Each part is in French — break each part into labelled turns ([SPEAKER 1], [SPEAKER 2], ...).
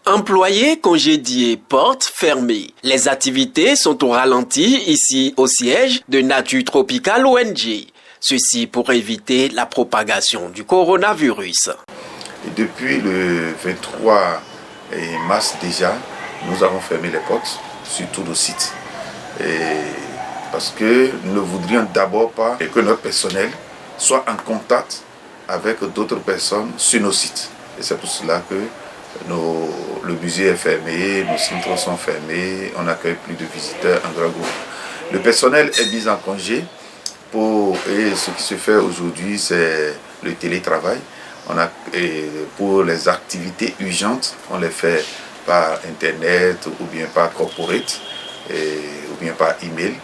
[SPEAKER 1] Employés congédiés, portes fermées. Les activités sont au ralenti ici au siège de Nature Tropicale ONG. Ceci pour éviter la propagation du coronavirus.
[SPEAKER 2] Et depuis le 23 mars déjà, nous avons fermé les portes sur tous nos sites. Parce que nous ne voudrions d'abord pas que notre personnel soit en contact avec d'autres personnes sur nos sites. Et c'est pour cela que le musée est fermé, nos centres sont fermés, on n'accueille plus de visiteurs en grand groupe. Le personnel est mis en congé et ce qui se fait aujourd'hui, c'est le télétravail. Pour les activités urgentes, on les fait par internet ou bien par corporate ou bien par email.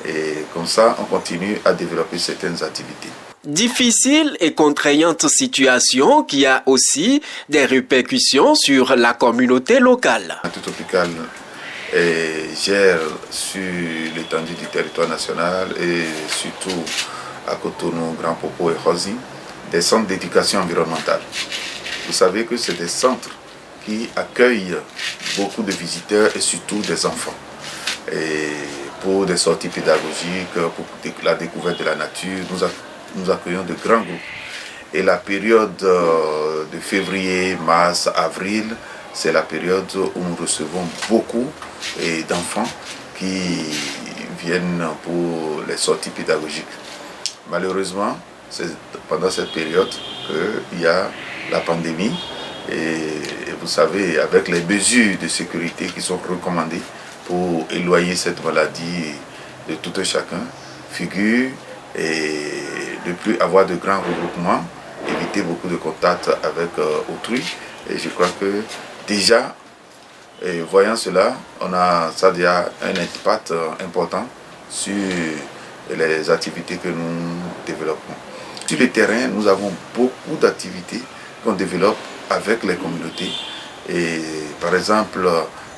[SPEAKER 2] Et comme ça, on continue à développer certaines activités.
[SPEAKER 1] Difficile et contraignante situation qui a aussi des répercussions sur la communauté locale.
[SPEAKER 2] Nature Tropicale gère sur l'étendue du territoire national et surtout à Cotonou, Grand Popo et Rossy, des centres d'éducation environnementale. Vous savez que c'est des centres qui accueillent beaucoup de visiteurs et surtout des enfants. Et pour des sorties pédagogiques, pour la découverte de la nature, nous accueillons de grands groupes. Et la période de février, mars, avril, c'est la période où nous recevons beaucoup d'enfants qui viennent pour les sorties pédagogiques. Malheureusement, c'est pendant cette période qu'il y a la pandémie. Et vous savez, avec les mesures de sécurité qui sont recommandées pour éloigner cette maladie de tout un chacun, figure et de ne plus avoir de grands regroupements, éviter beaucoup de contacts avec autrui. Et je crois que déjà, voyant cela, ça a déjà un impact important sur les activités que nous développons. Sur le terrain, nous avons beaucoup d'activités qu'on développe avec les communautés. Et par exemple,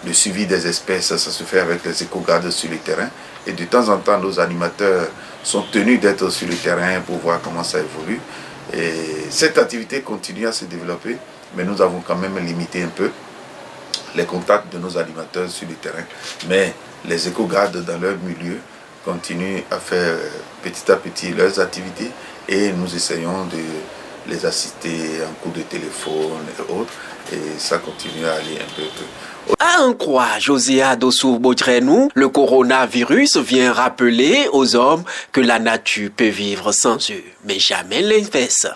[SPEAKER 2] le suivi des espèces, ça se fait avec les éco-gardes sur le terrain. Et de temps en temps, nos animateurs sont tenus d'être sur le terrain pour voir comment ça évolue. Et cette activité continue à se développer, mais nous avons quand même limité un peu les contacts de nos animateurs sur le terrain. Mais les éco-gardes dans leur milieu continuent à faire petit à petit leurs activités et nous essayons de les assister en coup de téléphone et autres. Et ça continue à aller un peu.
[SPEAKER 1] À en croire Josia Dossou-Bodrenou, le coronavirus vient rappeler aux hommes que la nature peut vivre sans eux, mais jamais l'inverse.